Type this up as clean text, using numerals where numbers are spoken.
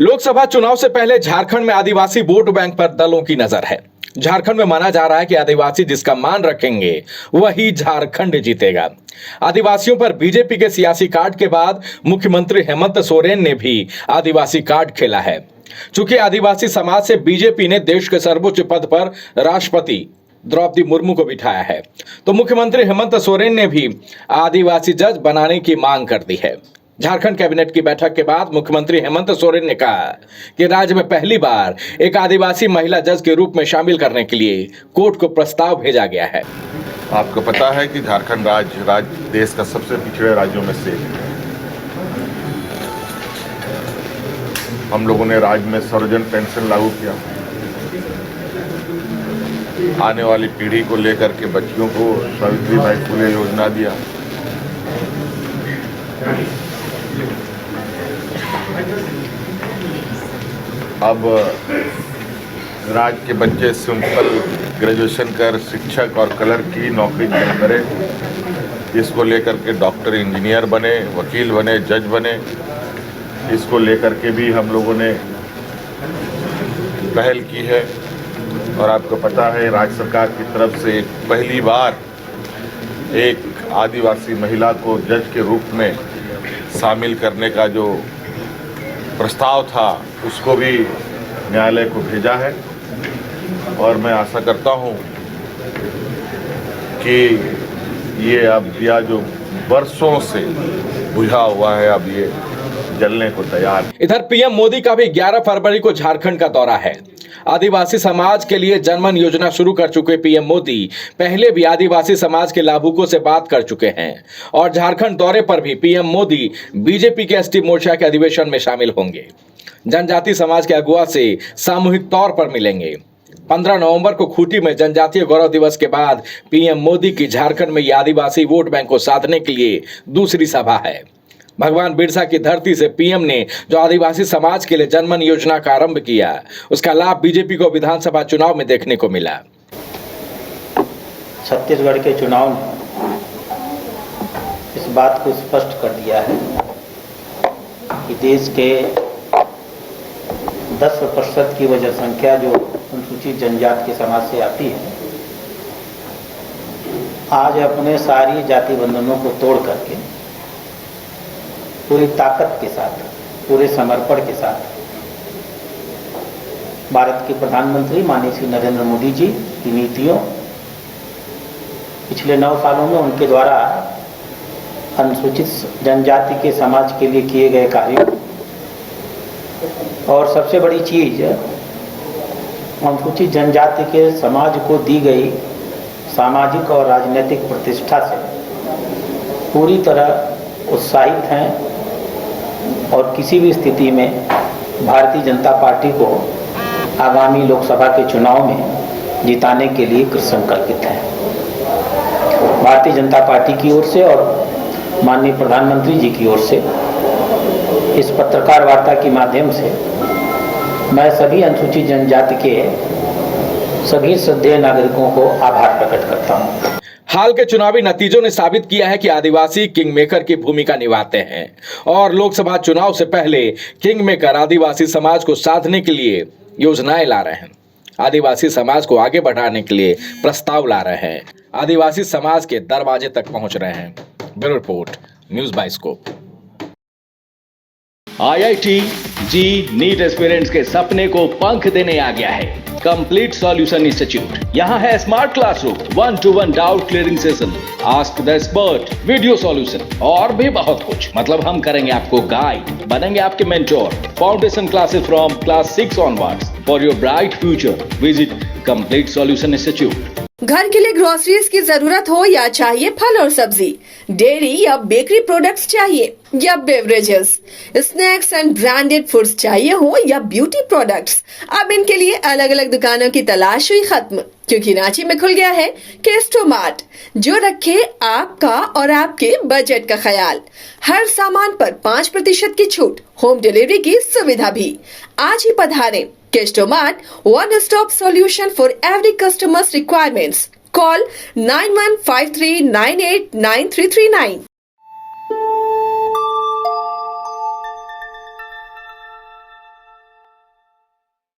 लोकसभा चुनाव से पहले झारखंड में आदिवासी वोट बैंक पर दलों की नजर है। झारखंड में माना जा रहा है कि आदिवासी जिसका मान रखेंगे वही झारखंड जीतेगा। आदिवासियों पर बीजेपी के सियासी कार्ड के बाद मुख्यमंत्री हेमंत सोरेन ने भी आदिवासी कार्ड खेला है। चूंकि आदिवासी समाज से बीजेपी ने देश के सर्वोच्च पद पर राष्ट्रपति द्रौपदी मुर्मू को बिठाया है, तो मुख्यमंत्री हेमंत सोरेन ने भी आदिवासी जज बनाने की मांग कर दी है। झारखंड कैबिनेट की बैठक के बाद मुख्यमंत्री हेमंत सोरेन ने कहा कि राज्य में पहली बार एक आदिवासी महिला जज के रूप में शामिल करने के लिए कोर्ट को प्रस्ताव भेजा गया है। आपको पता है कि झारखंड राज्य देश का सबसे पिछड़े राज्यों में से एक है। हम लोगों ने राज्य में सर्वजन पेंशन लागू किया। आने वाली पीढ़ी को लेकर के बच्चियों को सावित्रीबाई फुले योजना दिया। अब राज्य के बच्चे सिंपल ग्रेजुएशन कर शिक्षक और कलर की नौकरी करें। इसको लेकर के डॉक्टर, इंजीनियर बने, वकील बने, जज बने। इसको लेकर के भी हम लोगों ने पहल की है। और आपको पता है राज्य सरकार की तरफ से पहली बार एक आदिवासी महिला को जज के रूप में शामिल करने का जो प्रस्ताव था उसको भी न्यायालय को भेजा है। और मैं आशा करता हूं कि ये अब यह जो वर्षों से बुझा हुआ है अब ये जलने को तैयार है। इधर पीएम मोदी का भी 11 फरवरी को झारखंड का दौरा है। आदिवासी समाज के लिए जनमन योजना शुरू कर चुके पीएम मोदी पहले भी आदिवासी समाज के लाभुकों से बात कर चुके हैं और झारखंड दौरे पर भी पीएम मोदी बीजेपी के एसटी मोर्चा के अधिवेशन में शामिल होंगे। जनजाति समाज के अगुआ से सामूहिक तौर पर मिलेंगे। 15 नवंबर को खूंटी में जनजातीय गौरव दिवस के बाद पीएम मोदी की झारखंड में आदिवासी वोट बैंक को साधने के लिए दूसरी सभा है। भगवान बिरसा की धरती से पीएम ने जो आदिवासी समाज के लिए जनमन योजना का आरंभ किया, उसका लाभ बीजेपी को विधानसभा चुनाव में देखने को मिला। छत्तीसगढ़ के चुनाव ने इस बात को स्पष्ट कर दिया है कि देश के 10% की वह जनसंख्या जो अनुसूचित जनजाति के समाज से आती है, आज अपने सारी जाति बंधनों को तोड़ करके पूरी ताकत के साथ, पूरे समर्पण के साथ भारत के प्रधानमंत्री माननीय श्री नरेंद्र मोदी जी की नीतियों, पिछले 9 सालों में उनके द्वारा अनुसूचित जनजाति के समाज के लिए किए गए कार्यों और सबसे बड़ी चीज अनुसूचित जनजाति के समाज को दी गई सामाजिक और राजनीतिक प्रतिष्ठा से पूरी तरह उत्साहित हैं और किसी भी स्थिति में भारतीय जनता पार्टी को आगामी लोकसभा के चुनाव में जिताने के लिए कृतसंकल्पित है। भारतीय जनता पार्टी की ओर से और माननीय प्रधानमंत्री जी की ओर से इस पत्रकार वार्ता के माध्यम से मैं सभी अनुसूचित जनजाति के सभी श्रद्धेय नागरिकों को आभार प्रकट करता हूँ। हाल के चुनावी नतीजों ने साबित किया है कि आदिवासी किंग मेकर की भूमिका निभाते हैं और लोकसभा चुनाव से पहले किंग मेकर आदिवासी समाज को साधने के लिए योजनाएं ला रहे हैं। आदिवासी समाज को आगे बढ़ाने के लिए प्रस्ताव ला रहे हैं। आदिवासी समाज के दरवाजे तक पहुंच रहे हैं। Bureau report, news bioscope. IIT जी नीट एस्पिरेंट्स के सपने को पंख देने आ गया है कंप्लीट सॉल्यूशन इंस्टीट्यूट। यहाँ है smart classroom, 1-to-1 doubt clearing session, ask the expert, video solution और भी बहुत कुछ। मतलब हम करेंगे आपको गाइड, बनेंगे आपके mentor. Foundation classes from class 6 onwards for your bright future. Visit complete solution institute. घर के लिए ग्रोसरीज की जरूरत हो या चाहिए फल और सब्जी, डेयरी या बेकरी प्रोडक्ट्स चाहिए या beverages, snacks and branded foods चाहिए हो या ब्यूटी प्रोडक्ट्स, अब इनके लिए अलग अलग दुकानों की तलाश हुई खत्म, क्योंकि रांची में खुल गया है केस्टो मार्ट, जो रखे आपका और आपके बजट का ख्याल। हर सामान पर 5% की छूट, होम डिलीवरी की सुविधा भी। आज ही पधारें। Kesto Mart, one-stop solution for every customer's requirements. Call 9153989339.